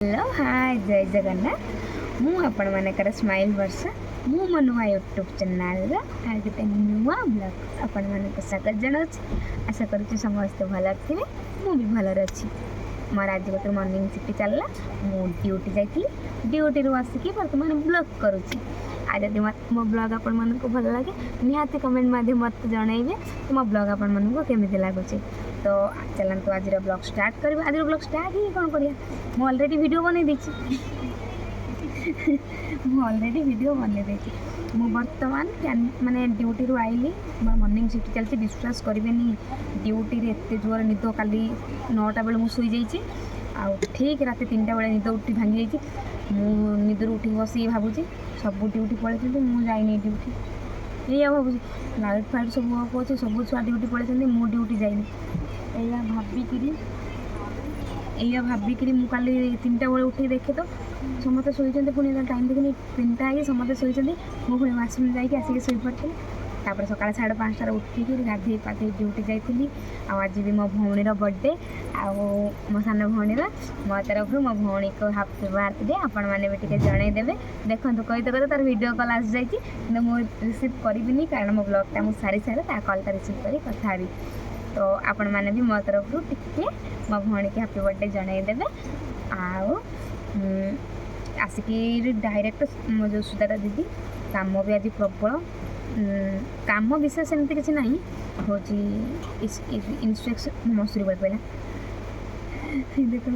Hello hi जय जगन्नाथ मु आपण मानकर स्माइल वर्षा मु मो नुआ यूट्यूब चैनल आज गोटे नुआ ब्लॉग आपण मानक स्वागत जनाऊँ। आशा करुच्ची समस्त भल थे मु भी भलर अच्छी। मोर आज गोटे मॉर्निंग शिफ्ट चलला मु ड्यूटी जाइली ड्यूटी रू आसिकी बर्तमान ब्लॉग करुच्ची। आज यदि मो ब्लॉग आपण मानक भल लगे निहाती कमेंट माध्यम मत जनइबे मो ब्लॉग आपण मानक केमिति लागुची। तो चलतु आज ब्लॉग स्टार्ट करबा। आज ब्लॉग स्टार्ट ही कौन करिया मु ऑलरेडी वीडियो बनै देछि मु बर्तमान माने ड्यूटी रू आइली मोर मॉर्निंग शिफ्ट चलती। विश्वास करेनि ड्यूटी रे एते जोर निद काली 9टा बेले मु सोई जाइछि आ ठीक रात 3टा बेले निद उठी भांगी जाइछि। मु निदर उठी बसी भाबुछि सब ड्यूटी पळैछन्ती मु जाइनि ड्यूटी एया भाबुछि लाइट फाइट सब होछि सब छुआ ड्यूटी पळैछन्ती मु ड्यूटी जाइनि एया भाबिकी मु काली 3टा बेले उठी देखे तो समस्त शोचते पुणी टाइम देखनी 3टा आई समस्त शोचते मु पुणी वाशरूम जाकि आसिक शोई पड़ी। तापर सकाल 5:30 उठिक गाधे पाधे ड्यूटी जाइली। आज भी मो भौणीर बर्थडे मो सान भौणीर मो तरफ मो भौणी को हैप्पी बर्थडे आपण मैंने भी टे जनईदेवे। देखो कहते कहते तार वीडियो कॉल आसी जाइए मुझे रिसीव करी कारण मो ब्लॉगटा मुझे सारी सारे कॉलटा रिसीव कर कथा भी। तो आपण मैंने भी मो तरफ टिके मो भौणी के हैप्पी बर्थडे जनईदेवे। आसिकी डायरेक्ट मो जो सुधारा दीदी काम भी आज प्रबल काम विशेष एमती किसी ना हूँ इंस्ट्रक्शन मसूरी बल पड़ा देख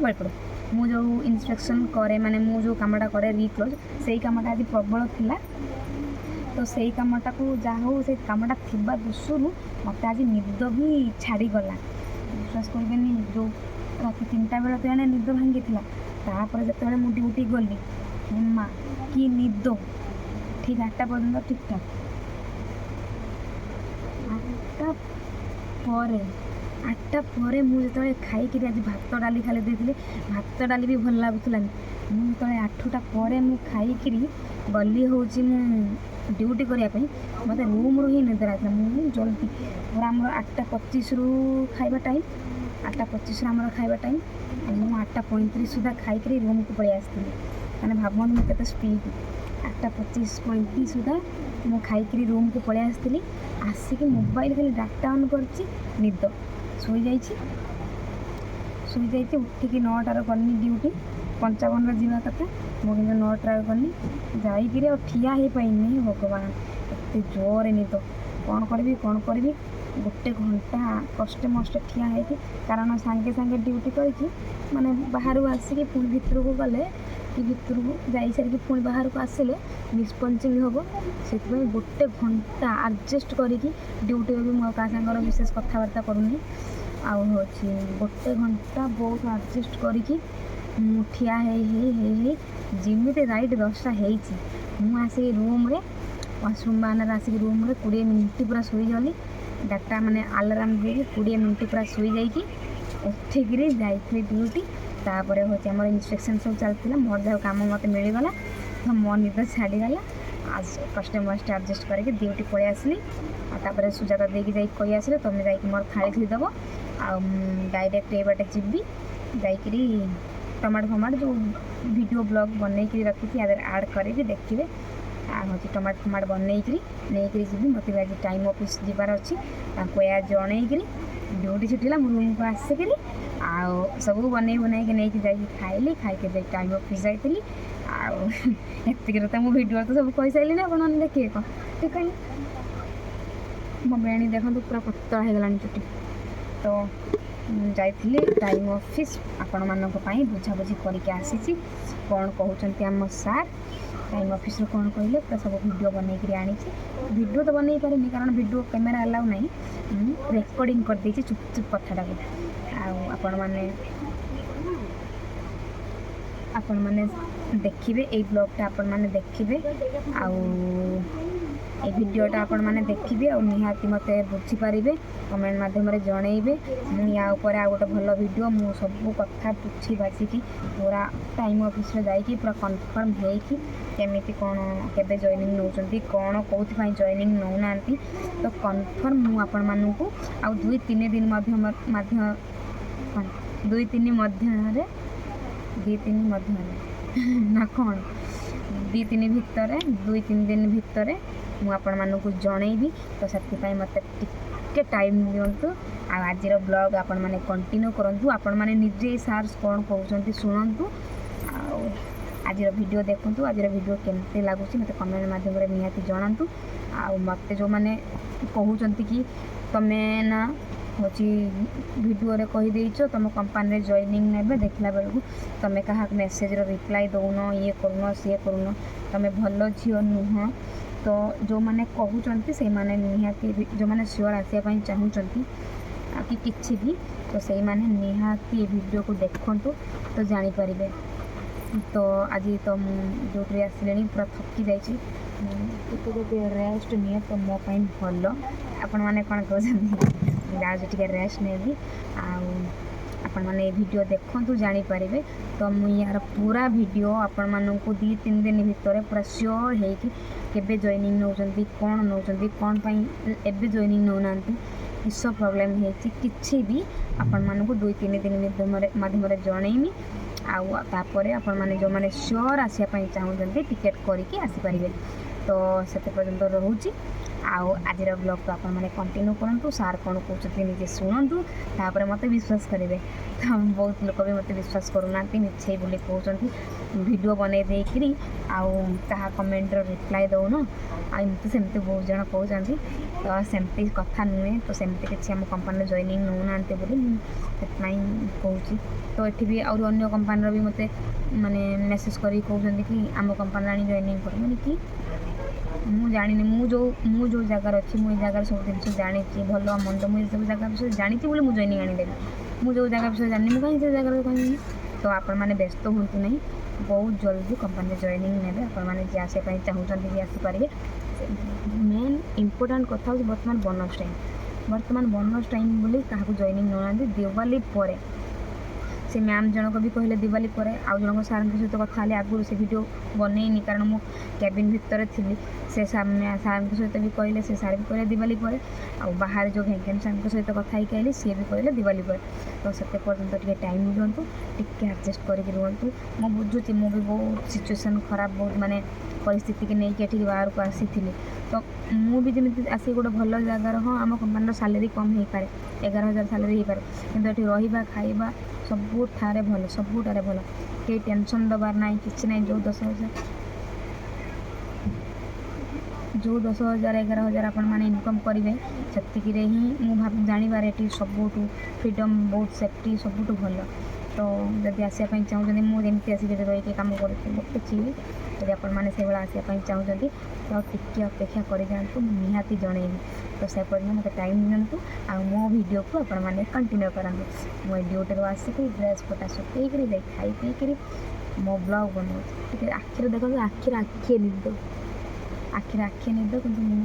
बल पड़ मु जो इंस्ट्रक्शन करे माने मु जो कामटा करे रिक्लोज से कामटा आज प्रबल थिला। तो से कामटा को जहाँ से कामटा थिबा दुसुरु मत आज निद भी छाड़ीगला। विश्वास करेनि जो रात 3टा बेले तो निद भांगी तापर जो मु ड्यूटी गली माँ कि निद ठीक 8टा पर्यटन ठीक ठाक 8टा पर मुझे खाई आज भात डाली खाली देती भात डाली भी भल लगुला मुझे 8टा पर खाई गली हूँ ड्यूटी करने मत रूम रू ही निद आसा मुझे जल्दी पूरा आम 8:25 रू खाइबा टाइम 8:25 आम खाइबा टाइम मुझे 8:35 सुधा खाई रूम को पलि आसती मैंने भावन मुझे स्पीड 8:25-35 सुधा मु खाई रूम को पलि आसती आसिक मोबाइल खाली डाटा ऑन कर निद शोई जाइए उठिक 9टार गनी ड्यूटी 55 जीवा कथा मुझे 9टार गनी जाकि ठिया हो पाइनि भगवान एत जोर निद कौन करी गोटे घंटा कष्टे मष्टे ठिया है कारण सांगे सांगे ड्यूटी करके माने बाहर आसिक पुणी भितर को गले कि भितर को जा सारी पुणी बाहर को आसिले डिस्पंचिंग हम से गोटे घंटा एडजस्ट करके ड्यूटी भी मो क्या सांगर विशेष कथबार्ता करूनी आउ हूँ गोटे घंटा बहुत एडजस्ट करके ठिया जमी राइट 10टा मुझे रूम रे वाशरूम बानर आसिक रूम रे 20 मिनट पूरा सोई गली डाटा माने अलार्म दे 20 मिनट पूरा सोई जाइए उठिक जाइए ड्यूटी। तापर हूँ आम इंस्ट्रक्शन सब चलता मोर जहाँ कम मत मिलगला तो मो निद छाड़ीगला आज कष्ट मस्ट एडजस्ट करके ड्यूटी पलि आसली। तापर सुजाता देकी जाइए कही आसले तुम जा मोर थाली थीदेव डायरेक्ट ये बाटे जीवी जाकि टमाटो फमाटो जो वीडियो ब्लॉग बनईकरी रखी आड करी देखिए हूँ टमाटो फमाटो बनईकरी नहीं जी मत आज टाइम ऑफिस जीवार अच्छी या जनईकरी ड्यूटी छुट्टीला रूम को आसिक सब बनई नहीं खाइली खाई टाइम ऑफिस जाइली एतिक तो मो वीडियो तो सब कही सारे आप देखिए कौन ठीक है मो बेणी देखो पूरा पतला होगला चुटी। तो जाइली टाइम ऑफिस आपण मानक बुझाबुझी करके आसी कौन कहते आम सार टाइम ऑफिस कौन कहले पूरा सब वीडियो बनईकरी आनी वीडियो तो बनई पारे कारण वीडियो कैमेरा अलाउ नहीं रेकर्डिंग कर देछि चुप चुप कथाटा आपण माने देखिए ये ब्लॉगटा आपण माने देखिए ये वीडियोटा आपण माने देखिए और निहाती मत बुझीपारे कमेंट माध्यम जनइबे या ऊपर आ गोटे भल वीडियो मु सब कथा बुझी बाझिकी पूरा टाइम ऑफिस जाइए पूरा कन्फर्म होगी केमी कौन के जॉइनिंग नौकरी कौन कौन जॉइनिंग नौना तो कन्फर्म मु आपण मानू आ 2-3 दिन 2-3 मध्य 2-3 ମଧ୍ୟରେ ନା କ'ଣ 2-3 ଭିତରେ 2-3 ଦିନ ଭିତରେ ମୁଁ ଆପଣମାନଙ୍କୁ ଜଣେଇବି। ତ ସେଥିପାଇଁ ମୋତେ ଟିକେ ଟାଇମ୍ ଦିଅନ୍ତୁ। ଆଉ ଆଜିର ବ୍ଲଗ୍ ଆପଣମାନେ କଣ୍ଟିନ୍ୟୁ କରନ୍ତୁ। ଆପଣମାନେ ନିଜେ ସାର୍ କ'ଣ କହୁଛନ୍ତି ଶୁଣନ୍ତୁ, ଆଉ ଆଜିର ଭିଡ଼ିଓ ଦେଖନ୍ତୁ। ଆଜିର ଭିଡ଼ିଓ କେମିତି ଲାଗୁଛି ମୋତେ କମେଣ୍ଟ ମାଧ୍ୟମରେ ନିହାତି ଜଣାନ୍ତୁ। ଆଉ ମୋତେ ଯେଉଁମାନେ କହୁଛନ୍ତି କି ତମେ ନା ହେଉଛି ଭିଡ଼ିଓରେ କହିଦେଇଛ ତୁମ କମ୍ପାନୀରେ ଜଏନିଂ ନେବେ, ଦେଖିଲା ବେଳକୁ ତୁମେ କାହା ମେସେଜ୍ର ରିପ୍ଲାଏ ଦେଉନ, ଇଏ କରୁନ ସିଏ କରୁନ, ତୁମେ ଭଲ ଝିଅ ନୁହଁ। ତ ଯେଉଁମାନେ କହୁଛନ୍ତି ସେଇମାନେ ନିହାତି, ଯେଉଁମାନେ ସିଓର ଆସିବା ପାଇଁ ଚାହୁଁଛନ୍ତି କି କିଛି ବି, ତ ସେଇମାନେ ନିହାତି ଏ ଭିଡ଼ିଓକୁ ଦେଖନ୍ତୁ ତ ଜାଣିପାରିବେ। ତ ଆଜି ତ ମୁଁ ଡ୍ୟୁଟିରେ ଆସିଲେଣି, ପୁରା ଥକି ଯାଇଛି। ଟିକେ ଯଦି ରେଷ୍ଟ ନିଏ ତ ମୋ ପାଇଁ ଭଲ। ଆପଣମାନେ କ'ଣ କହୁଛନ୍ତି? ଯାଉଛି ଟିକେ ରେଷ୍ଟ ନେବି। ଆଉ ଆପଣମାନେ ଏ ଭିଡ଼ିଓ ଦେଖନ୍ତୁ ଜାଣିପାରିବେ। ତ ମୁଁ ୟାର ପୁରା ଭିଡ଼ିଓ ଆପଣମାନଙ୍କୁ 2-3 ଦିନ ଭିତରେ ପୁରା ସିଓର ହେଇକି କେବେ ଜଏନିଂ ନେଉଛନ୍ତି, କ'ଣ ନେଉଛନ୍ତି, କ'ଣ ପାଇଁ ଏବେ ଜଏନିଂ ନେଉନାହାନ୍ତି, କିସ ପ୍ରୋବ୍ଲେମ୍ ହେଇଛି, କିଛି ବି ଆପଣମାନଙ୍କୁ 2-3 ଦିନ ମାଧ୍ୟମରେ ଜଣେଇମି। ଆଉ ତାପରେ ଆପଣମାନେ ଯେଉଁମାନେ ସିଓର ଆସିବା ପାଇଁ ଚାହୁଁଛନ୍ତି ଟିକେଟ୍ କରିକି ଆସିପାରିବେ। ତ ସେତେ ପର୍ଯ୍ୟନ୍ତ ରହୁଛି। ଆଉ ଆଜିର ବ୍ଲଗ୍କୁ ଆପଣମାନେ କଣ୍ଟିନ୍ୟୁ କରନ୍ତୁ। ସାର୍ କ'ଣ କହୁଛନ୍ତି ନିଜେ ଶୁଣନ୍ତୁ, ତାପରେ ମୋତେ ବିଶ୍ୱାସ କରିବେ। ତ ବହୁତ ଲୋକ ବି ମୋତେ ବିଶ୍ୱାସ କରୁନାହାନ୍ତି, ମିଛେଇ ବୋଲି କହୁଛନ୍ତି। ଭିଡ଼ିଓ ବନେଇ ଦେଇକିରି ଆଉ କାହା କମେଣ୍ଟର ରିପ୍ଲାଏ ଦେଉନ, ଆଉ ଏମିତି ସେମିତି ବହୁତ ଜଣ କହୁଛନ୍ତି। ତ ସେମିତି କଥା ନୁହେଁ। ତ ସେମିତି କିଛି ଆମ କମ୍ପାନୀରେ ଜଏନିଂ ନେଉନାହାନ୍ତି ବୋଲି ମୁଁ ସେଥିପାଇଁ କହୁଛି। ତ ଏଠି ବି ଆହୁରି ଅନ୍ୟ କମ୍ପାନୀର ବି ମୋତେ ମାନେ ମେସେଜ୍ କରିକି କହୁଛନ୍ତି କି ଆମ କମ୍ପାନୀରେ ଆଣି ଜଏନିଂ କରିବେନି କି। ମୁଁ ଜାଣିନି, ମୁଁ ଯେଉଁ ଜାଗାରେ ଅଛି, ମୁଁ ଏ ଜାଗାରେ ସବୁ ଜିନିଷ ଜାଣିଛି, ଭଲ ମନ୍ଦ ମୁଁ ଏସବୁ ଜାଗା ବିଷୟରେ ଜାଣିଛି ବୋଲି ମୁଁ ଜଏନିଂ ଆଣିଦେବି। ମୁଁ ଯେଉଁ ଜାଗା ବିଷୟରେ ଜାଣିନି ମୁଁ କାହିଁକି ସେ ଜାଗାରେ କହିବି। ତ ଆପଣମାନେ ବ୍ୟସ୍ତ ହୁଅନ୍ତୁ ନାହିଁ, ବହୁତ ଜଲ୍ଦି କମ୍ପାନୀରେ ଜଏନିଂ ନେବେ। ଆପଣମାନେ ଯିଏ ଆସିବା ପାଇଁ ଚାହୁଁଛନ୍ତି ବି ଆସିପାରିବେ। ମେନ୍ ଇମ୍ପୋର୍ଟାଣ୍ଟ କଥା ହେଉଛି ବର୍ତ୍ତମାନ ବୋନସ୍ ଟାଇମ୍। ବର୍ତ୍ତମାନ ବୋନସ୍ ଟାଇମ୍ ବୋଲି କାହାକୁ ଜଏନିଂ ନେଉନାହାନ୍ତି। ଦିୱାଲି ପରେ ସେ ମ୍ୟାମ୍ ଜଣକ ବି କହିଲେ ଦିୱାଲି ପରେ। ଆଉ ଜଣଙ୍କ ସାର୍ଙ୍କ ସହିତ କଥା ହେଲି, ଆଗରୁ ସେ ଭିଡ଼ିଓ ବନେଇନି କାରଣ ମୁଁ କ୍ୟାବିନ୍ ଭିତରେ ଥିଲି। ସେ ସାର୍ଙ୍କ ସହିତ ବି କହିଲେ, ସେ ସାର୍ ବି କହିଲେ ଦିୱାଲି ପରେ। ଆଉ ବାହାରେ ଯେଉଁ ଭେଙ୍କନ୍ ସାର୍ଙ୍କ ସହିତ କଥା ହେଇକି ଆଇଲି, ସିଏ ବି କହିଲେ ଦିୱାଲି ପରେ। ତ ସେତେ ପର୍ଯ୍ୟନ୍ତ ଟିକେ ଟାଇମ୍ ଦିଅନ୍ତୁ, ଟିକେ ଆଡ଼ଜଷ୍ଟ କରିକି ରୁହନ୍ତୁ। ମୁଁ ବୁଝୁଛି, ମୁଁ ବି ବହୁତ ସିଚୁଏସନ୍ ଖରାପ, ବହୁତ ମାନେ ପରିସ୍ଥିତିକି ନେଇକି ଏଠିକି ବାହାରକୁ ଆସିଥିଲି। ତ ମୁଁ ବି ଯେମିତି ଆସିକି ଗୋଟେ ଭଲ ଜାଗାର, ହଁ ଆମ କମ୍ପାନୀର ସାଲେରୀ କମ୍ ହେଇପାରେ, 11,000 ସାଲେରୀ ହେଇପାରେ, କିନ୍ତୁ ଏଠି ରହିବା ଖାଇବା ସବୁଠାରେ ଭଲ, ସବୁଠାରେ ଭଲ, କେହି ଟେନସନ୍ ଦେବାର ନାହିଁ, କିଛି ନାହିଁ। ଯେଉଁ 10,000 11,000 ଆପଣମାନେ ଇନକମ୍ କରିବେ, ସେତିକିରେ ହିଁ ମୁଁ ଜାଣିବାରେ ଏଠି ସବୁଠୁ ଫ୍ରିଡ଼ମ୍, ବହୁତ ସେଫ୍ଟି, ସବୁଠୁ ଭଲ। ତ ଯଦି ଆସିବା ପାଇଁ ଚାହୁଁଛନ୍ତି, ମୁଁ ଯେମିତି ଆସିକି ରହିକି କାମ କରୁଛି କିଛି ବି, ଯଦି ଆପଣମାନେ ସେଇଭଳିଆ ଆସିବା ପାଇଁ ଚାହୁଁଛନ୍ତି ତ ଟିକେ ଅପେକ୍ଷା କରିଯାଆନ୍ତୁ, ମୁଁ ନିହାତି ଜଣେଇବି। ତ ସେ ପର୍ଯ୍ୟନ୍ତ ମୋତେ ଟାଇମ୍ ଦିଅନ୍ତୁ। ଆଉ ମୋ ଭିଡ଼ିଓକୁ ଆପଣମାନେ କଣ୍ଟିନ୍ୟୁ କରନ୍ତୁ। ମୁଁ ଏ ଡ୍ୟୁଟିରୁ ଆସିକି ଡ୍ରେସ୍ ପଟା ଶୁଖେଇକିରି ଯାଇ ଖାଇ ପିଇକିରି ମୋ ବ୍ଲଗ୍ ବନାଉଛି। ଟିକେ ଆଖିରେ ଦେଖନ୍ତୁ, ଆଖିରେ ନିଦ, କିନ୍ତୁ ମୁଁ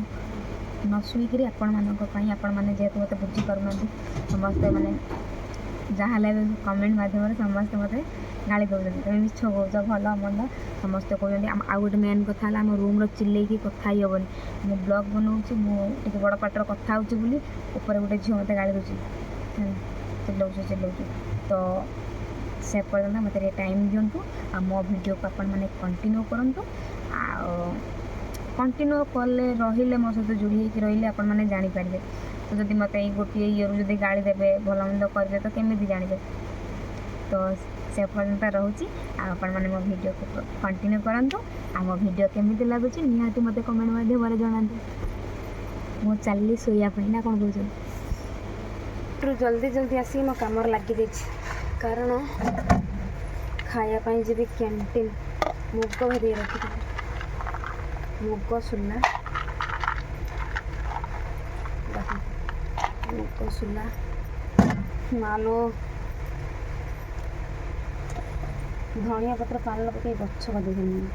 ନ ଶୋଇକିରି ଆପଣମାନଙ୍କ ପାଇଁ, ଆପଣମାନେ ଯେହେତୁ ମୋତେ ବୁଝିପାରୁନାହାନ୍ତି, ସମସ୍ତେ ମାନେ ଯାହା ହେଲେ ବି କମେଣ୍ଟ ମାଧ୍ୟମରେ ସମସ୍ତେ ମୋତେ ଗାଳି ଦେଉଛନ୍ତି, ତମେ ମିଛ କହୁଛ, ଭଲ ମନ୍ଦ ସମସ୍ତେ କହୁଛନ୍ତି। ଆଉ ଗୋଟେ ମେନ୍ କଥା ହେଲା, ଆମ ରୁମ୍ର ଚିଲେଇକି କଥା ହେଇ ହେବନି। ମୁଁ ବ୍ଲଗ୍ ବନାଉଛି, ମୁଁ ଟିକେ ବଡ଼ ପାଟିର କଥା ହେଉଛି ବୋଲି ଉପରେ ଗୋଟେ ଝିଅ ମୋତେ ଗାଳି ଦେଉଛି, ଚିଲଉଛି। ତ ସେ ପର୍ଯ୍ୟନ୍ତ ମୋତେ ଟିକେ ଟାଇମ୍ ଦିଅନ୍ତୁ। ଆଉ ମୋ ଭିଡ଼ିଓକୁ ଆପଣମାନେ କଣ୍ଟିନ୍ୟୁ କରନ୍ତୁ। ଆଉ କଣ୍ଟିନ୍ୟୁ କଲେ, ରହିଲେ, ମୋ ସହିତ ଯୋଡ଼ି ହେଇକି ରହିଲେ ଆପଣମାନେ ଜାଣିପାରିବେ। ତ ଯଦି ମୋତେ ଏଇ ଗୋଟିଏ ଇଏରୁ ଯଦି ଗାଳି ଦେବେ, ଭଲ ମନ୍ଦ କରିବେ, ତ କେମିତି ଜାଣିବେ? ତ ସେ ପର୍ଯ୍ୟନ୍ତ ରହୁଛି। ଆଉ ଆପଣମାନେ ମୋ ଭିଡ଼ିଓକୁ କଣ୍ଟିନ୍ୟୁ କରନ୍ତୁ। ଆଉ ମୋ ଭିଡ଼ିଓ କେମିତି ଲାଗୁଛି ନିହାତି ମୋତେ କମେଣ୍ଟ ମାଧ୍ୟମରେ ଜଣାନ୍ତୁ। ମୁଁ ଚାଲିଲି ଶୋଇବା ପାଇଁ, ନା କ'ଣ କହୁଛନ୍ତି? ଜଲ୍ଦି ଆସିକି ମୋ କାମରେ ଲାଗିଯାଇଛି, କାରଣ ଖାଇବା ପାଇଁ ଯିବି କ୍ୟାଣ୍ଟିନ୍। ମୁଗ ଭେଦେଇ ରଖିଥିଲି, ମୁଗ ସୁଲା, ମାଲୋ ଧଣିଆ ପତ୍ର ପାଲ ପକେଇ ଗଛ କରିଦେଇଛନ୍ତି।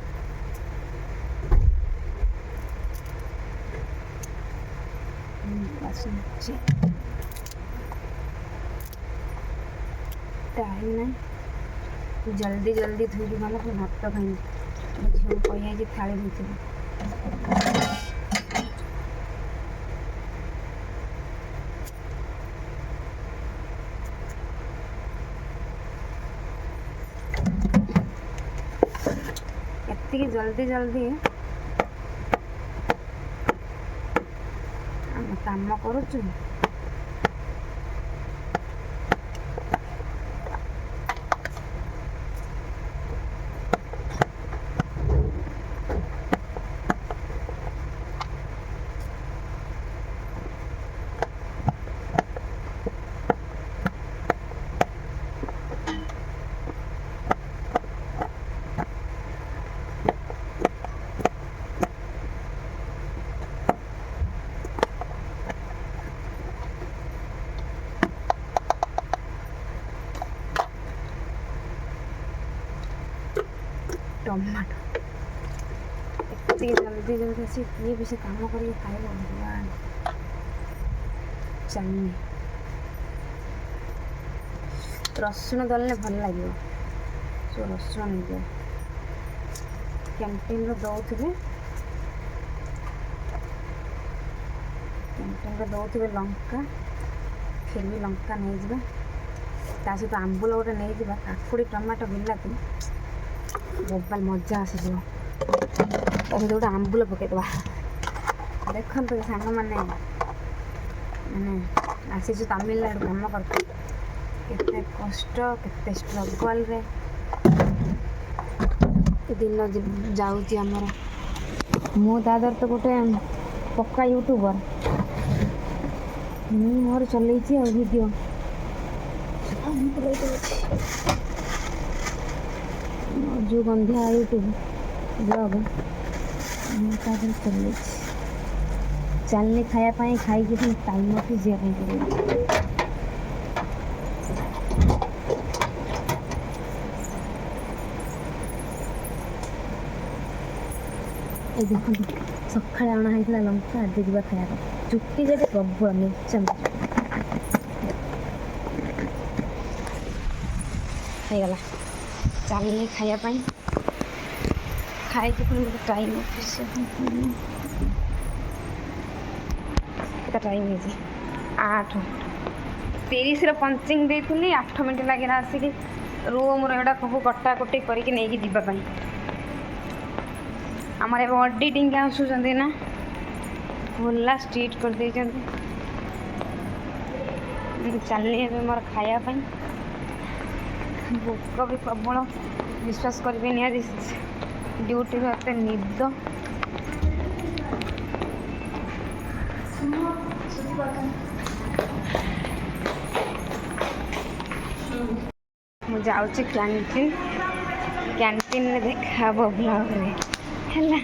ଟାଇମ୍ ନାହିଁ, ଜଲ୍ଦି ଧୋଇକି ଗଲେ ପୁଣି ଭାତ ଖାଇନି। ଝିଅକୁ କହିଯାଇଛି ଥାଳି ଧୋଇଥିଲି। ଏତିକି ଜଲ୍ଦି ଜଲ୍ଦି ଆମେ କାମ କରୁଛୁ। ଟମାଟୋ ଏତିକି ଜଲ୍ଦି ଜଲ୍ଦି ଆସି କିଏ ବି ସେ କାମ କରିକି ଖାଇବ ଭଗବାନ। ଚାଲନି ରସୁଣ ଦଳିଲେ ଭଲ ଲାଗିବ। ସବୁ ରସୁଣ ନେଇଯାଏ କ୍ୟାଣ୍ଟିନ୍ରେ ଦଉଥିବେ ଲଙ୍କା, ଫିର୍ ବି ଲଙ୍କା ନେଇଯିବା। ତା ସହିତ ଆମ୍ବୁଲ ଗୋଟେ ନେଇଯିବା, କାକୁଡ଼ି ଟମାଟୋ ବିଲାତି ବୋବାଲ ମଜା ଆସିଯିବ। ତା ସହିତ ଗୋଟେ ଆମ୍ବୁଲ ପକେଇଦେବା। ଦେଖନ୍ତୁ ସାଙ୍ଗମାନେ, ମାନେ ଆସିଛୁ ତାମିଲନାଡ଼ୁ କାମ କରୁଛୁ, କେତେ କଷ୍ଟ କେତେ ଷ୍ଟ୍ରଗଲ୍ରେ ଦିନ ଯାଉଛି ଆମର। ମୁଁ ତା ଦ୍ୱାରା ତ ଗୋଟେ ପକ୍କା ୟୁଟ୍ୟୁବର। ମୁଁ ମୋର ଚଲେଇଛି ଆଉ ଭିଡ଼ିଓ ଯେଉଁ ଗନ୍ଧିଆ ୟୁଟ୍ୟୁବ ବ୍ଲଗ୍ ମୁଁ ତା ଦେହରେ ଚଲେଇଛି। ଚାଲିନି ଖାଇବା ପାଇଁ, ଖାଇକି ପୁଣି ଟାଇମ୍ ଅଫିସ୍ ଯିବା ପାଇଁ ପଡ଼ିବ। এই ଦେଖନ୍ତୁ ସକାଳେ ଅଣା ହେଇଥିଲା ଲଙ୍କା, ଆଜି ଯିବା ଖାଇବା ପାଇଁ। ଚୁଟି ଯଦି ପ୍ରବଳ ମେଞ୍ଚା ହେଇଗଲା। ଚାଲିନି ଖାଇବା ପାଇଁ, ଖାଇକି ପୁଣି ମୋତେ ଟାଇମ୍ ଅଫିସ୍ କେତେ ଟାଇମ୍ ହେଇଛି 8:30ରେ ପଞ୍ଚିଂ ଦେଇଥିଲି। 8 ମିନିଟ୍ ଲାଗିଲା ଆସିକି ରୁମ୍ର ଏଗୁଡ଼ା ସବୁ କଟାକଟି କରିକି ନେଇକି ଯିବା ପାଇଁ। ଆମର ଏବେ ଅଡ଼ିଟିଂ ଆସୁଛନ୍ତି ନା, ଭୁଲା ଷ୍ଟ୍ରିଟ୍ କରିଦେଇଛନ୍ତି। ଚାଲିନି ଏବେ ମୋର ଖାଇବା ପାଇଁ, ଭୋକ ବି ପ୍ରବଳ। ବିଶ୍ୱାସ କରିବେନି ଆଜି ଡ୍ୟୁଟିରୁ ଏତେ ନିଦ। ମୁଁ ଯାଉଛି କ୍ୟାଣ୍ଟିନ୍ରେ ଦେଖା ହବ ବ୍ଲଗ୍ରେ ହେଲା।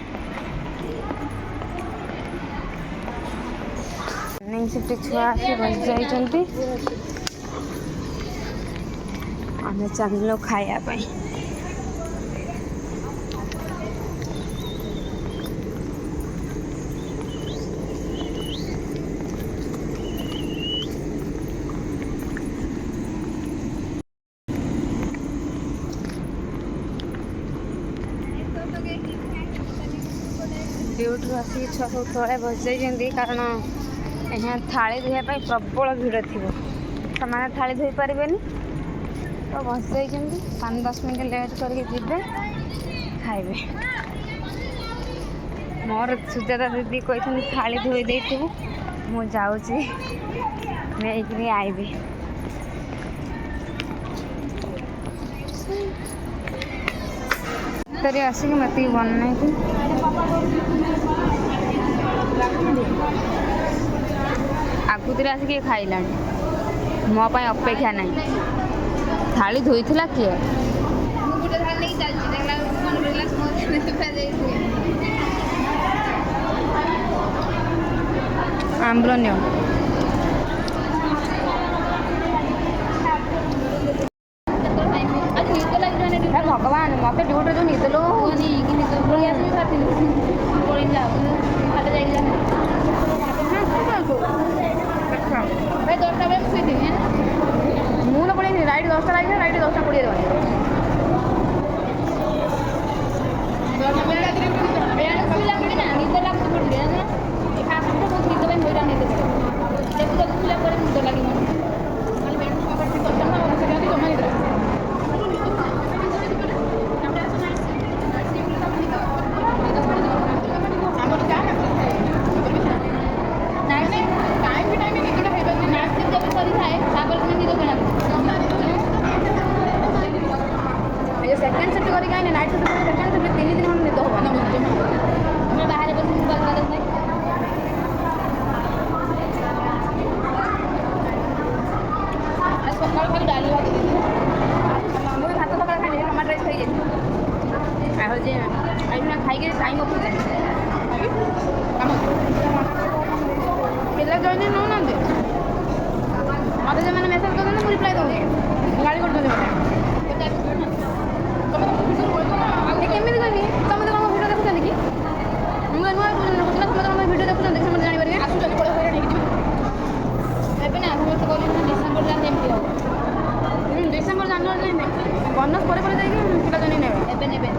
ସେଠି ଛୁଆ ଆସି ବସିଯାଇଛନ୍ତି, ଆମେ ଚାଲିଲୁ ଖାଇବା ପାଇଁ। ଡ୍ୟୁଟିରୁ ଆସିକି ଛୁଆ ସବୁ ତଳେ ବସିଯାଇଛନ୍ତି, କାରଣ ଏହା ଥାଳି ଧୋଇବା ପାଇଁ ପ୍ରବଳ ଭିଡ଼ ଥିବ। ସେମାନେ ଥାଳି ଧୋଇ ପାରିବେନି ତ ବସିଯାଇଛନ୍ତି। 5-10 ମିନିଟ୍ ଲେଟ୍ କରିକି ଯିବେ, ଖାଇବେ। ମୋର ସୁଜାତା ଦିଦି କହିଛନ୍ତି ଥାଳି ଧୋଇ ଦେଇଥିବୁ, ମୁଁ ଯାଉଛି ନେଇକିରି ଆଇବି। ତରି ଆସିକି ମୋତେ ବନେଇକି ଆଗୁତିରେ ଆସିକି ଖାଇଲାଣି। ମୋ ପାଇଁ ଅପେକ୍ଷା ନାହିଁ। ଥାଳି ଧୋଇଥିଲା କିଏ? ଆମ୍ବୁଲ ନିଅ। ଭଗବାନ ମୋତେ ଡ୍ୟୁଟିରେ ଯେଉଁ ନିଦ ଲୋନି ମୁଁ ତ ପଳେଇନି। ରାଇଟ୍ 10ଟା ଲାଗିଲା, ରାଇଟ୍ 10:20 ନାଇଁ ନାଇଟ୍ ସୁଟ୍ ସେକେଣ୍ଡ ସୁଟ୍ 3 ଦିନ ଖଣ୍ଡେ ନିଦ ହବନି ଆମେ ବାହାରେ ବସି ମୋବାଇଲ ଚଲାଉଛୁ ସକାଳୁ ଖାଲି ଡାଲି ଭାତ ଦେଇଥିଲି ମୁଁ ଭାତ ସକାଳେ ଖାଇଲି ଟମାଟୋ ରାଇସ୍ ଖାଇକି ଯାଇଥିଲି ଆଉ ଯେ ଆଇନା ଖାଇକି ଟାଇମ୍ ଅଫ୍ କାମ ପିଲା ଜଏନିଂ ନେଉନାହାନ୍ତି ମୋତେ ସେମାନେ ମେସେଜ୍ କରୁଛନ୍ତି ମୁଁ ରିପ୍ଲାଏ ଦେଉନି ଗାଳି କରୁଛନ୍ତି ମୋତେ କେମିତି କହିବି ସମସ୍ତେ କ'ଣ ଭିଡ଼ିଓ ଦେଖୁଛନ୍ତି କି ମୁଁ ନୂଆ ଦେଖୁଛି ନା ସମସ୍ତେ କ'ଣ ଭିଡ଼ିଓ ଦେଖୁଛନ୍ତି ସମସ୍ତେ ଜାଣିପାରିବେ ଆସୁଛନ୍ତି ପଳେଇ ହଇରାଣ ହେଇକି ଯିବେ ଏବେ ନା ସମସ୍ତେ କହୁଛନ୍ତି ଡିସେମ୍ବର ଯାଏଁ ଏମିତି ହେବ ଡିସେମ୍ବର ଜାନୁଆରୀ ଯାଏଁ ବୋନସ୍ ପରେ ଯାଇକି ପିଲା ଜଏନିଂ ନେବେ ଏବେ ନେବେ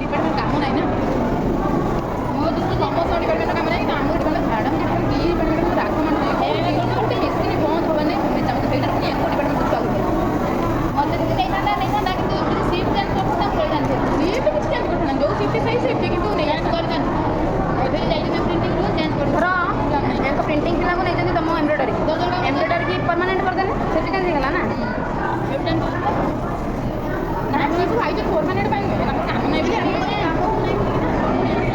ଡିପାର୍ଟମେଣ୍ଟ କାମ ନାହିଁ ନା ମୋ ଦୃଷ୍ଟି ସମସ୍ତ ଡିପାର୍ଟମେଣ୍ଟ କାମ ନାହିଁ କିନ୍ତୁ ଆମ ଡିପାର୍ଟମେଣ୍ଟ ମ୍ୟାଡ଼ାମ୍ ଦୁଇ ଡିପାର୍ଟମେଣ୍ଟ ରାଗ ମାନେ ଗୋଟେ ମେସିନ୍ ବନ୍ଦ ହେବ ନାହିଁ ଆମେ ଚାହୁଁଛୁ ସେଇଟା ପୁଣି ଏକ ଡିପାର୍ଟମେଣ୍ଟ ଚାଲୁ ମୋତେ ଯଦି ନେଇଥାନ୍ତା କିନ୍ତୁ ଯଦି ସିଫ୍ଟ ଚେଞ୍ଜ କରିଥାନ୍ତା ମୁଁ ରହିଥାନ୍ତି ସିଫ୍ଟ କିଛି ଚେଞ୍ଜ କରିଥାନ୍ତା ଯେଉଁ ସିଫ୍ଟ ସେଇ ସିଫ୍ଟ କିନ୍ତୁ ଚେଞ୍ଜ କରିଥାନ୍ତି ଏବେ ଯାଇଛନ୍ତି ପ୍ରିଣ୍ଟିଂରୁ ଚେଞ୍ଜ କରିଥାନ୍ତା ଏକ ପ୍ରିଣ୍ଟିଂ ପିଲାକୁ ନେଇଛନ୍ତି ତମ ଏମ୍ବ୍ରଏଡ଼ରୀ କି ପରମାନେଣ୍ଟ କରିଦେଲେ ସେଠି ଚେଞ୍ଜ ହେଇଗଲା ନା ନା ସେ ସବୁ ଆଇଛନ୍ତି ପରମାନେଣ୍ଟ ପାଇଁ ନୁହେଁ ତାଙ୍କର କାମ ନାହିଁ ବୋଲି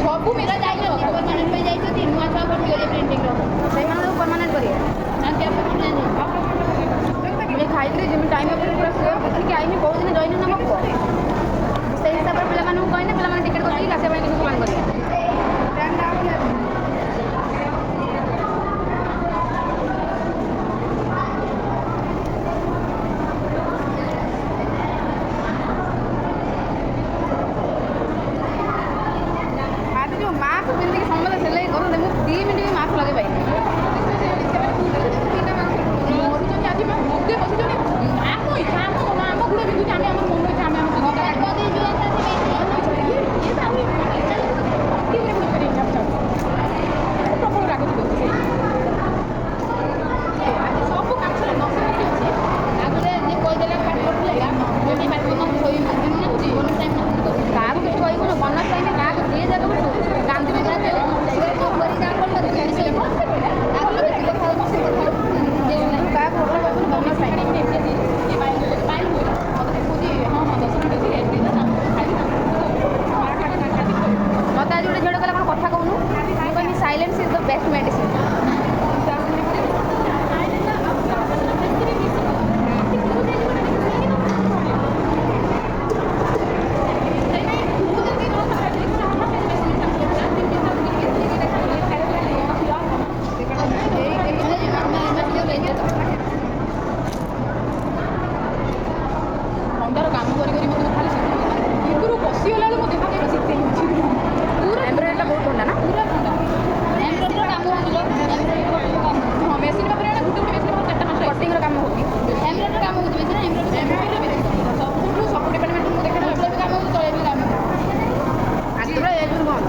ସବୁ ମେରା ଯାଇଛନ୍ତି ପରମାନେଣ୍ଟ ପାଇଁ ଯାଇଛନ୍ତି ନୂଆ ଛୁଆ କରିବେ ପ୍ରିଣ୍ଟିଂର ସେଇମାନଙ୍କୁ ପରମାନେଣ୍ଟ କରିବେ ଖାଇକିରି ଯେମିତି ଟାଇମ୍ ଉପରେ ପୁରା ସ୍ଲୋ ଦେଖିକି ଆଇନି କେଉଁ ଦିନ ଜଏନିଂ ନେବ କୁହ ସେଇ ହିସାବରେ ପିଲାମାନଙ୍କୁ କହିଲେ ପିଲାମାନେ ଟିକେଟ୍ କରିକି ଆସିବା ପାଇଁ କିନ୍ତୁ ପ୍ଲାନ୍ କରିବେ ମାସ୍କ ପିନ୍ଧିକି ସମସ୍ତେ ସିଲେଇ କରୁଛନ୍ତି ମୁଁ 2 ମିନିଟ୍ ବି ମାସ୍କ ଲଗେଇ ପାଇନି ମରୁଛନ୍ତି ଆଜି ମତେ ବସିଛନ୍ତି ଆମ ଇଚ୍ଛା ଆମ ଗୁଡ଼ ବିନ୍ଧୁଛି ଆମେ ଆମର ମନ ଇଚ୍ଛା ଆମେ ଆମ ପ୍ରବଳ ରାଗ ଆଜି ସବୁ କାମ ଅଛି ଆଗରେ ଯିଏ କହିଦେଲା ପାଠ ପଢ଼ୁଥିଲେ କାହାକୁ କିଛି କହିବୁନି ବୋନସ୍ ଟାଇମ୍ କାହାକୁ ଯିଏ ଯାକୁ ଗାନ୍ଧୀ ମୋତେ ଆଜି ଗୋଟେ ଝିଅ କହିଲା କ'ଣ କଥା କହୁନୁ ମୁଁ କହିଲି silence is the best medicine ଥଣ୍ଡାର କାମ କରି କରି ମୋତେ ଖାଲି ଭିତରୁ ପଶିଗଲା ବେଳକୁ ମୋ ଦେହ କେବେ ଶୀତ ହେଉଛି ପୁରା ଏମ୍ବ୍ରଏଡ଼ରୀଟା ବହୁତ ଥଣ୍ଡା ନା ପୁରା ଥଣ୍ଡା ଏମ୍ବ୍ରଏଡ଼ରୀର କାମ ହଁ ମେସିନ୍ ପାଖରେ ଗୋଟେ ମେସିନ୍ ପାଖରେ 4-5 କଟିଂର କାମ ହେଉଛି ଏମ୍ବ୍ରଏଡ଼ରୀର କାମ ହେଉଛି ବେଶୀ ନା ଏମ୍ବ୍ରଏଡ଼ରୀର ସବୁଠୁ ସବୁ ଡିପାର୍ଟମେଣ୍ଟ ମୁଁ ଦେଖେ ଏମ୍ବ୍ରଏଡ଼ରୀ କାମ ହେଉଛି ତଳେ ବି କାମ ଆଜି ପୁରା ଏଜୁରୁ ବନ୍ଦ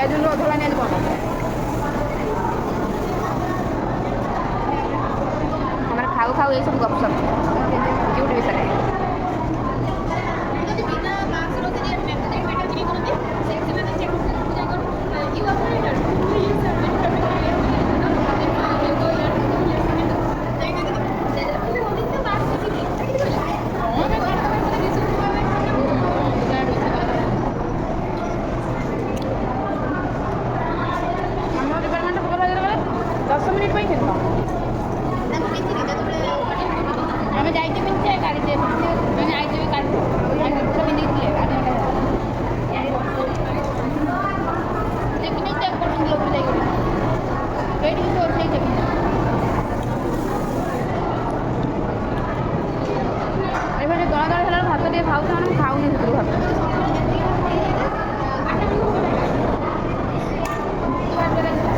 ଏଜୁରୁ ଅଧଲାନି ଆଜି ବନ୍ଦ ଆମର ଖାଉ ଖାଉ ଏଇସବୁ ଗପସପ କ୍ୟୁଟ୍ ବିଷୟରେ ଆମେ ଯାଇଛେ ପିନ୍ଧିଛେ କାଢ଼ିଛେ ମାନେ ଆଇଛେ ବି କାଢ଼ିଛେ ପିନ୍ଧିଥିଲେ ଦେଖିନି ଚେକ୍ କରୁଛନ୍ତି ଲୋକ ଯାଇକରି ସେଇଠି କିଛି ଅଛି ଚେକ୍ ଏବେ ଦଳା ଦଳା ହେଲା ଭାତ ଟିକେ ଖାଉଛ ମାନେ ମୁଁ ଖାଉନି ସେଥିରୁ ଭାତ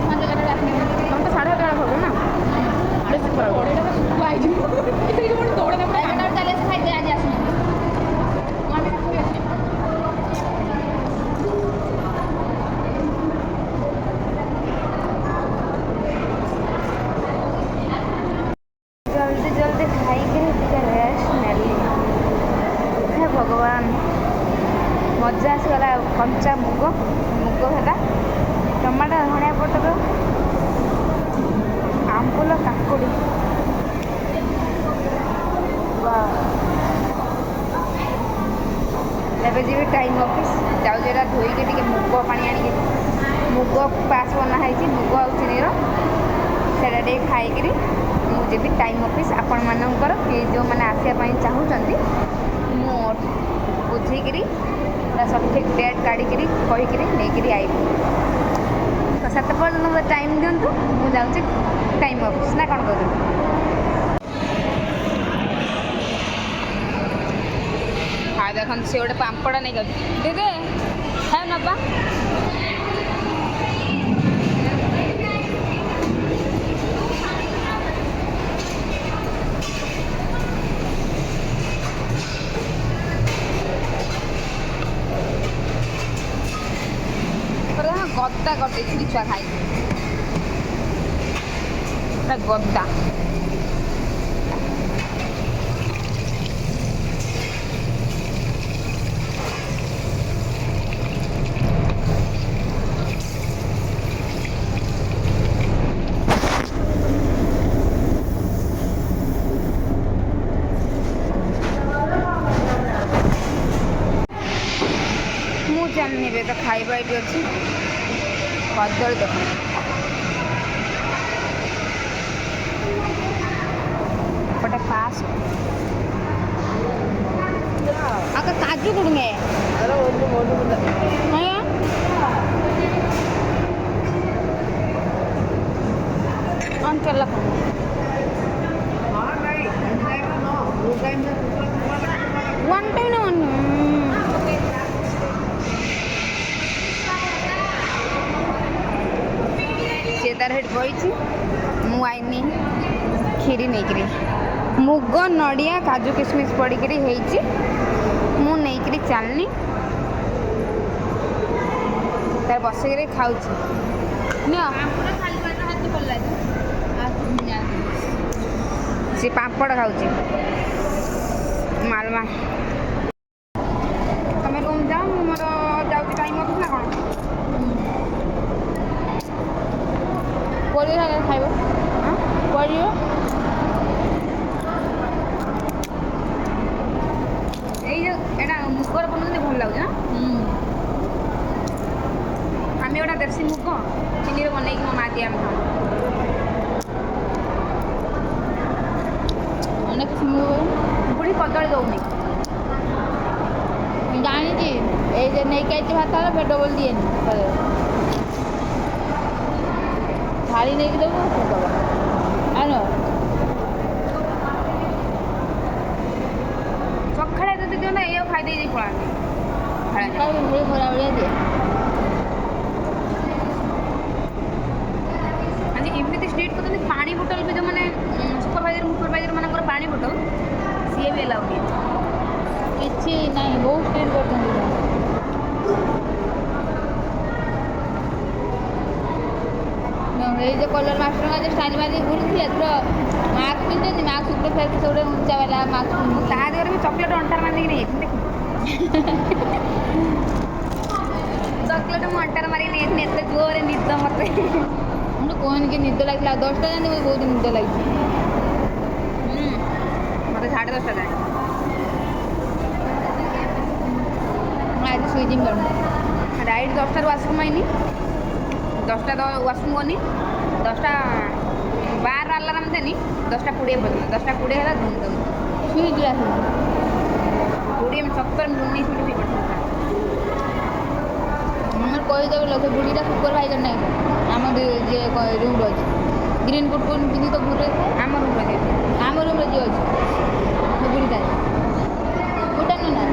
ତମେ ତ 11:30 ଖାଉଛ ନା ଖାଇତେ ଆଜି ଆସୁନି ଜଲ୍ଦି ଜଲ୍ଦି ଖାଇକିରି ଟିକେ ରେଷ୍ଟ ନେଲି ହେ ଭଗବାନ ମଜା ଆସିଗଲା କଞ୍ଚା ମୁଗ ଭେଦା ଟମାଟୋ ଧଣିଆ ପତ୍ର ଆମ୍ବୁଲ କାକୁଡ଼ି ଏବେ ଯିବି ଟାଇମ୍ ଅଫିସ୍ ଯାଉଛି ଏଇଟା ଧୋଇକି ଟିକେ ମୁଗ ପାଣି ଆଣିକି ମୁଗ ପାସ୍ ବନା ହେଇଛି ମୁଗ ଆଉ ଚିନିର ସେଇଟା ଟିକେ ଖାଇକିରି ମୁଁ ଯିବି ଟାଇମ୍ ଅଫିସ୍ ଆପଣମାନଙ୍କର କି ଯେଉଁମାନେ ଆସିବା ପାଇଁ ଚାହୁଁଛନ୍ତି ମୁଁ ବୁଝିକିରି ପୁରା ସଠିକ୍ ଡେଟ୍ କାଢ଼ିକିରି କହିକିରି ନେଇକିରି ଆଇବି ତ ସେତେ ପର୍ଯ୍ୟନ୍ତ ମୋତେ ଟାଇମ୍ ଦିଅନ୍ତୁ ମୁଁ ଯାଉଛି ଟାଇମ୍ ଅଫିସ୍ ନା କ'ଣ କହୁଛନ୍ତି। ଆଉ ଦେଖନ୍ତୁ ସେ ଗୋଟେ ପାମ୍ପଡ଼ ନେଇକି ଅଛି ଦିଦି ହେ ନବା ଗଦା କରିଦେଇଥିଲି ଛୁଆ ଖାଇ ଗଦା ମୁଁ ଜାଣିନି ଏବେ ତ ଖାଇବା ଏଇଠି ଅଛି କଦଳୀ ଦୋକାନ ଗୋଟେ ପାସ୍ ଆଗ କାଜୁ କୁଡ଼ୁଙ୍ଗେ अंचल वन टाइम ना वन से तार हेट बही मु आईनी खीरी नहीं मुग नड़िया काजू किशमिश पड़िकी मु नहीं चलनी तार बसिक खाऊ से पापड़ खाऊँ मालमा तुम रूम जाओ मोर जाऊँ टाइम ऑफिस ना कौन खाइब मुगर बनाते भल लगे आम गोटा देसी मुग चीनी बनई मो माँ दिए बुढ़ी कदली दौनी जानी नहीं भात पेट बोल दिए थाली नहीं देव सकाଳେ ଯଦି ଦିଅ ନା ଏଇଆ ଖାଇ ଦେଇକି ପଳାନ୍ତି ଖରା ଭଳିଆ ଦିଏ ଆଜି ଏମିତି ଷ୍ଟ୍ରିଟ୍ କରୁଛନ୍ତି ପାଣି ବୋଟଲ ବି ଯେଉଁମାନେ ସୁପରଭାଇଜର ମାନଙ୍କର ପାଣି ବୋଟଲ ସିଏ ବି ଏଲାଉ ନିଏ କିଛି ନାହିଁ ବହୁତ ଷ୍ଟ୍ରିଟ୍ କରୁଛନ୍ତି ये जो कलर मास्टर का जो स्टाइल वाली घूरी थी मास्क पिंधे मास्क ऊपर फेर से गोटे ऊंचा वाला मास्क ता देहर भी चॉकलेट अंटार मारी नहीं देख चॉकलेट मु अंटार मारी नहीं एते जोरे निद मते मुझे कोन के निद लागला 10 टा जाने बहुत निद लागी मते 10:30 जाए मैं आज स्विचिंग कर राइट 10 वाशरूम आईनी 10 वाशरूम गनी 10 बार अलार्म देनी 10:20 पर्यटन 10:20 है धूम धूम सुई दिला 20 मिनट 70 मिनट 19 मिनट हमर कहि देबे लोग बुढ़ीटा सुपरवाइजर नहीं आम जे रूम अच्छे ग्रीन कोट कोन पिंदी तो घुरे आम रूम रे जे अच्छे बुढ़ीटा बुढ़ा ना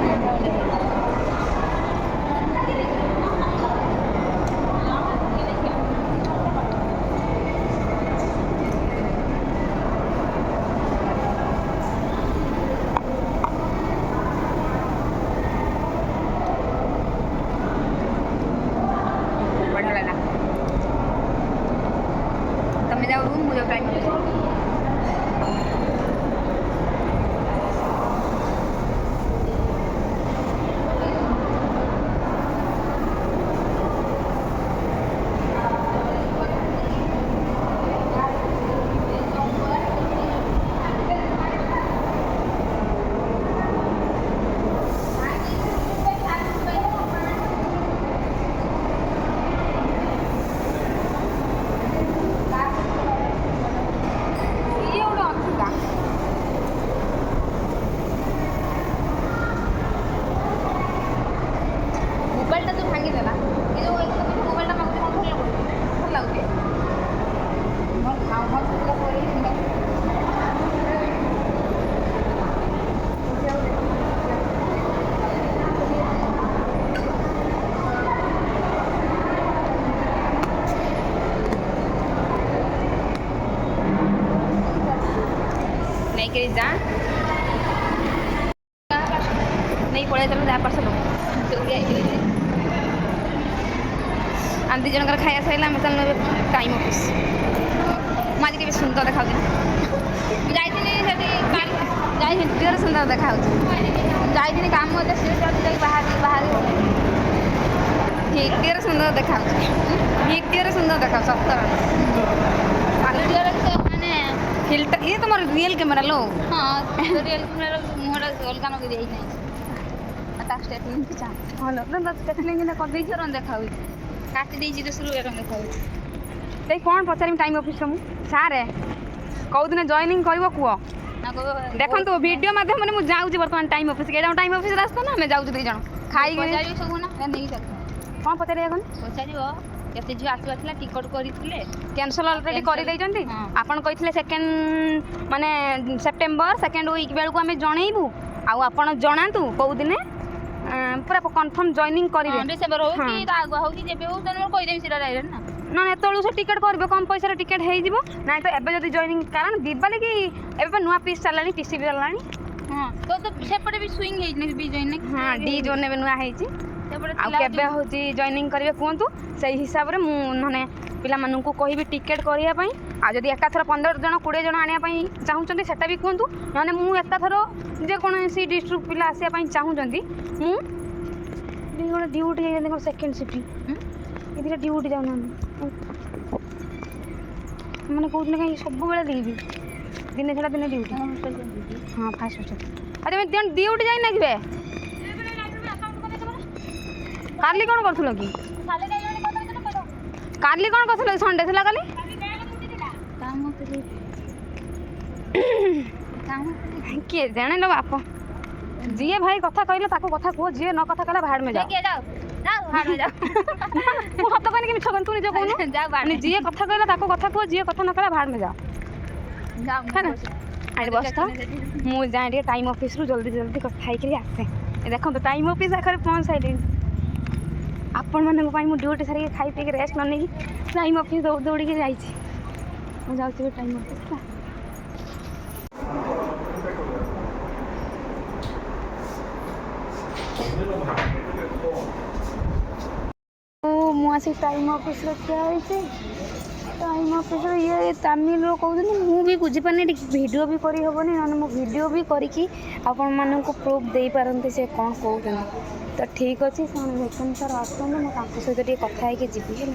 ଖାଇକି ଯା नहीं पड़े चलो जा पार्सल आम दी जनकर खाया सैला आम चल टाइम ऑफिस मुझे टी सुंदर देखा जाइए सुंदर देखा जाइए कम बाहर भिडियो सुंदर देखा भिडियो सुंदर देखा सतर माने फिल्टर ये तुम रियल कैमेरा लो हाँ रियल कैमेरा मुहरा अलगा नगे देई नै ता स्टेटमेंट की चाह हलो ना स्टेटमेंट ने कर देई रन देखा काटी देई जे शुरू रन देखा ते कौन पचारिम टाइम ऑफिस मु सारे कौ दिन जॉइनिंग करबो कुओ देखन तो वीडियो माध्यम में मु जाउची वर्तमान टाइम ऑफिस के टाइम ऑफिस रास्ता ना मैं जाउची 2 जण खाई पचारियो सब ना नहीं सकता कौन पचारिया कोन पचारियो केते जो आसु आथला टिकट करिथिले कैंसल ऑलरेडी करि दै जंती आपन कहिथिले सेकंड माने सेप्टेम्बर सेकंड वीक बेलको हमें जणैबू आ आपन जणातु कौ दिने पूरा कंफर्म जॉइनिंग करिवे डिसेंबर हो कि आगो हो कि जेबे हो तन कहि देम सिरा डायरेक्ट ना ना एतळु से टिकट करबे कम पैसा रे टिकट हेइ जिवो ना तो एबे जदी जॉइनिंग कारण दिबाले कि एबे नुवा पीस चलानी टीसी भी चलानी हां तो सेपटे भी स्विंग हेइ नै भी जॉइनिंग हां डी जोन ने नुवा हेइची आ केबे होची जॉइनिंग करिवे कोंतु सही हिसाब रे मु माने पिला माननकु कहिबी टिकट करिया पई आ जदी एका थर 15 जण 20 जण आनिया पई चाहुचंती सेटा भी कोंतु माने मु एका थर जे कोन सी डिस्ट्रिक्ट पिला आसिया पई चाहुचंती मु दिगोन ड्यूटी जे सेकंड शिफ्ट इधर ड्यूटी जाउना मैंने कौन कहीं सब बेले देवी दिन छड़ा दिन ड्यूटी हाँ फास्ट फास्ट अरे मैं दिन ड्यूटी जाई ना काली कौन करथुलो कि काली कौन करथुलो संडे थिला काली काम किए जाने लो बाप जीए भाई कथा कहले ताको कथा को जीए न कथा कहला भाड़ में जाओ जाओ जाओ भाड़ में जाओ मु सत कहने कि मिछ तू निज कहू जाओ भाड़ में जीए कथा कहला ताको कथा को जीए कथा न कहला भाड़ में जाओ जाओ है ना आइ बस तो मु जाए रे टाइम ऑफिस रु जल्दी जल्दी कथा ही करी आसे ए देखो तो टाइम ऑफिस आखरे पहुंच साइलिन आपण माने को मु ड्यूटी सारी खाई पी के रेस्ट न नहीं टाइम ऑफिस दौड़ दौड़ के जाई छी मु जाउ छी टाइम ऑफिस का मुझे टाइम ऑफिस टाइम ऑफिस ये तमिल कहते मुझे भी बुझीपारे वीडियो भी करी हेनी ना मो वीडियो भी करके आपण मानक प्रूफ दे पारती से कौन कहते तो ठीक अच्छे से वेकेंट सर आसते मुझे सहित टे कथा है जीवी है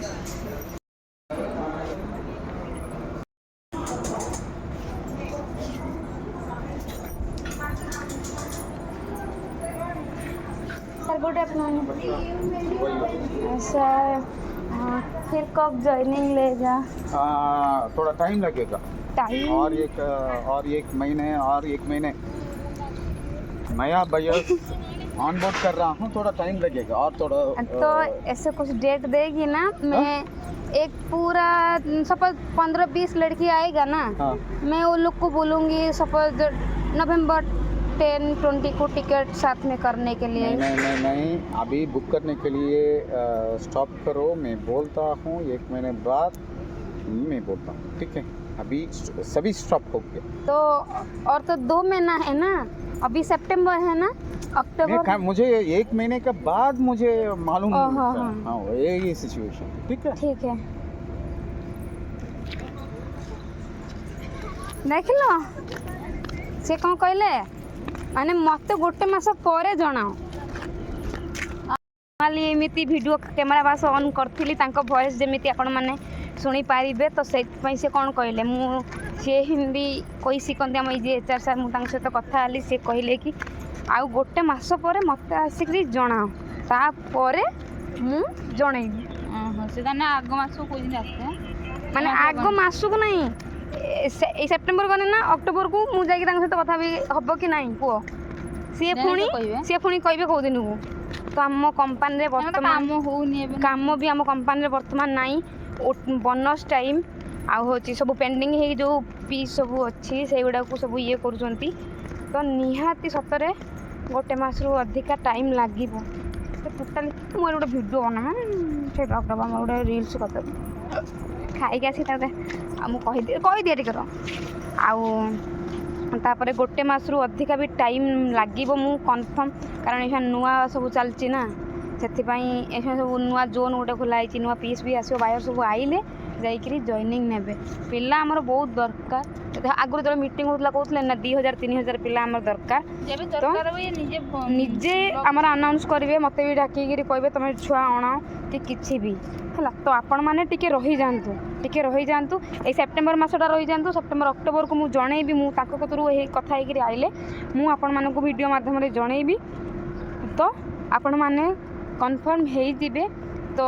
सर गुड आफ्टरनून सर फिर कब ज्वाइनिंग लेगा थोड़ा टाइम लगेगा टाइम और एक महीने नया बयस ऑन बोर्ड कर रहा हूँ थोड़ा टाइम लगेगा और थोड़ा तो ऐसे कुछ डेट देगी ना मैं एक पूरा सपोज 15-20 लड़की आएगा ना हाँ। मैं वो लोग को बोलूँगी सपोज नवंबर 10-20 को टिकट साथ में करने के लिए नहीं अभी बुक करने के लिए स्टॉप करो मैं बोलता हूँ 1 महीने बाद मैं बोलता हूँ ठीक है अभी सभी स्टॉप हो गया तो और तो 2 महीना है ना अभी सितंबर है ना अक्टूबर मुझे 1 महीने के बाद मुझे मालूम हाँ ये सिचुएशन ठीक है देख लो से कौन कहले माने मत गोटे मास पर जनाओ एमती वीडियो कैमेरा बास ऑन करी वॉइस जमी आपण मैंने शुणी पारे तो से कौन कहले सी हिंदी कही शिखती आम ये HR सार मुझे सहित कथा हेली सी कहले कि आउ गोटे मास पर मत आसिक जनाओ तापर मु जनइबी आग मास माने आग मास को नहीं सेप्टेम्बर गने ना अक्टोबर को मु जाई सहित कथा भी हम कि नहीं पुओ सी पुणी कहे कौ दिन को तो आम कंपानी काम भी आम कंपानी बर्तमान नाई बोनस टाइम आउ सब पेंडिंग है जो पीस सब अच्छी से गुड़ा को सब ये करुँच तो निहाती सतरे गोटे मास रु अधिका टाइम लगे टोटाली मोर गोटे भिडियो बना से गोटे रिल्स कर खाई आसी मुझे कही दिए टिके आउ तापर गोटे मसरू अधिका भी टाइम लगे मु कन्फर्म कारण यहाँ नुआ सब चलती ना से सब नुआ जोन गोटे खोलाई नुआ पीस भी आसो बायर सब आइले जाइए जॉइनिंग ने पिला आमर बहुत दरकार आगुरी जो मीटिंग होता कहते ना 2000-3000 पिला आमर दरकार निजे आमर अनाउंस करेंगे मत भी डाकिकी कहे तुम छुआ अण कि किसी भी है तो आपण मैंने टिके रही जातु ये सेप्टेम्बर मसटा रही जातु सेप्टेम्बर अक्टोबर को मुझे जनईबी मुझे कतरू कथा होकर आइले मुझे वीडियो माध्यम जनईबी तो आपण मैंने कन्फर्म हो तो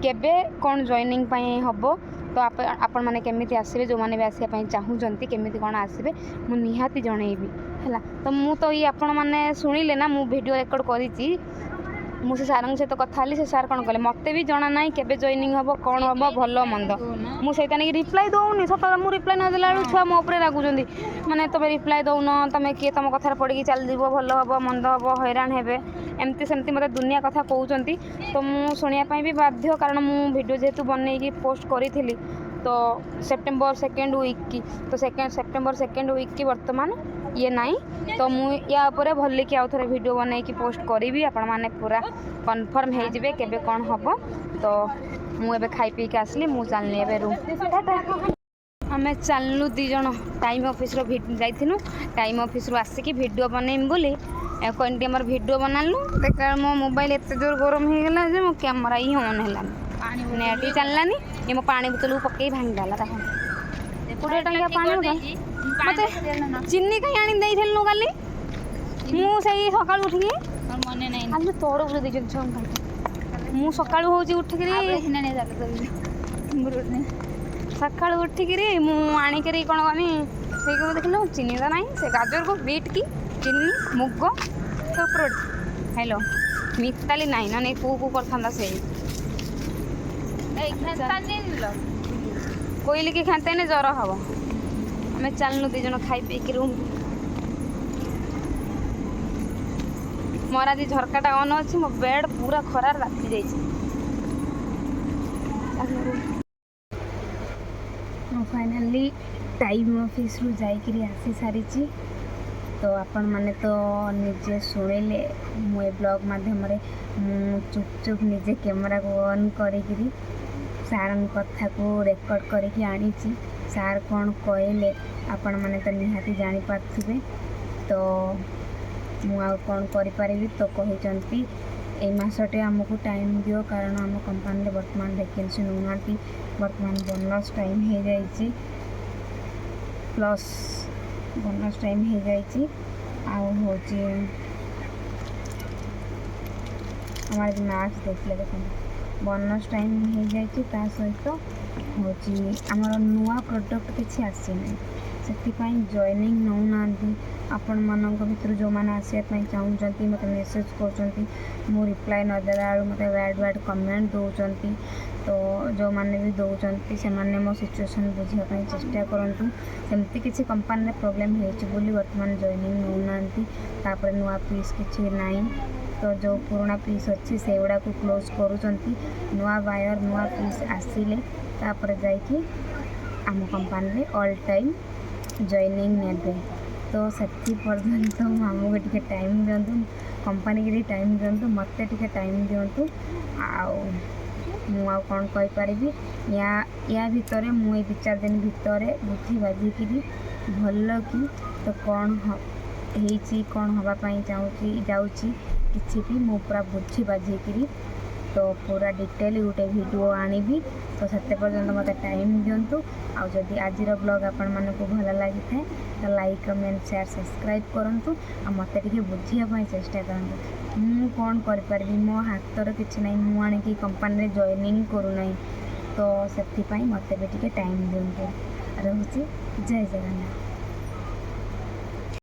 केबे कौन जॉइनिंग हम तो आपण मैंने केमिति आसबे जो मैंने भी आसपा चाहूँगी केमिति कौन आसबे मु निहाती जनईबी है तो मु तो ये आपण मैंने शुणिले ना मु वीडियो रेकर्ड करी मुझे सार सहित कथा से सार कौन कले मत भी जना ना केबे जॉइनिंग हम कौन हम भल मंद मुझे नहीं रिप्लाई दौनी सकाल मुझे रिप्लाई न देला छुआ मो उपरे रागुंट माने तुम रिप्लाई दौन तुम किए तुम कथार पड़ी चल जीव भल हम मंद हम हैरान हे एमती सेमती मत दुनिया कथा कहते तो मुझे शुणापी भी बाध्य कारण मुझे वीडियो जेहेतु बनई पोस्ट करी तो सेप्टेम्बर 2nd वीक की तो सेप्टेम्बर 2nd वीक की वर्तमान ये नाई तो या उपर भल कि आउ थे वीडियो बनई पोस्ट करी आपण मैंने पूरा कन्फर्म हो जाए केबे कौन हम तो मुझे खाई पी के आसली मुझे चलनी ए रूम आम चलू दी जन टाइम ऑफिस जाइनु टाइम ऑफिस आसिक वीडियो बनईम बोली कहती आम वीडियो बनालु देखा मो मोबाइल एत जोर गरम हो गला जे मो कैमरा ही ऑन है नेट ही चललानी ये मो पानी बोतल पकई भांगीदेला 20 टंका पानी मत चीनी कहीं आनी देलु काली मुझे सका उठिकी आज तोर मुझे सका उठिक सका उठिक आणिक कौन कनी देख चीनी तो ना से गाजर को बीट की चीनी मुग तो हेलो मिताली नाई ना नहीं कू करता से कोईली की खाते ने ज्वर हम आम चलनु दीज खाई पी रूम मोर आज झरकाटा ऑन अच्छी मो बेड पूरा खरार राति जाइए फाइनाली टाइम ऑफिस रु जाइकरी आसी सारी तो आपण माने तो निजे शुणिले मु ब्लॉग माध्यम चुप चुप निजे कैमरा को ऑन करी सार कथा को रेकर्ड करके आनी सार कौन कहले आपण माने तो निहाती जानी पार्थिबे तो मु आ कौन करि तो कहते ए मासटे आमको टाइम दियो कारण आम कंपनी वर्तमान वैकेंसी नौना वर्तमान बोनस टाइम हो जाइए प्लस बोनस टाइम हो जाइए हूँ हमारे मार्क्स देखले देखो बोनस टाइम हो जाइए सहित हूँ आमर नुआ प्रोडक्ट किसी आसी ना से जॉइनिंग नौना आपण मान भर जो मैंने आसपा चाहूँगी मत मेसेज कर रिप्लाई नदेला मत बैड कमेंट दौरान तो जो मैंने भी दौरान से मैंने मो सिचुएसन बुझापी चेष्टा करूँ सेमती किसी कंपनी प्रोब्लेम होली वर्तमान जॉइनिंग नौना नुआ पीस किसी ना तो जो पुराना पीस अच्छी से गुड़ा को क्लोज करुँच नुआ बायर नुआ पीस आसिले जाकि आम कंपनी ऑल टाइम जॉइनिंग ने तो से पर्यंत आमको टे टाइम दिंतु कंपनी की टाइम दिंतु मत टे टाइम दिंतु आ कौन कहीपरि या भितर मुझे 2-4 दिन भितर बुद्धि बाजिकी भल कि तो कौन कौन हाँपाई चाहूँगी किसी भी मु पूरा बुद्धि बाजिकी तो पूरा डिटेल गोटे वीडियो आनिबी तो से पर्यंत मत टाइम दिंतु आ जदि आज ब्लॉग आपण मानक भल लगी था तो लाइक कमेंट शेयर सब्सक्राइब करूँ आ मत टे बुझापी चेष्टा करूँ मु कौन करी मो हाथर किसी ना मुझे कंपनी जॉइनिंग करूना तो से मत भी टे टाइम दिंतु रोचे जय जगन्नाथ।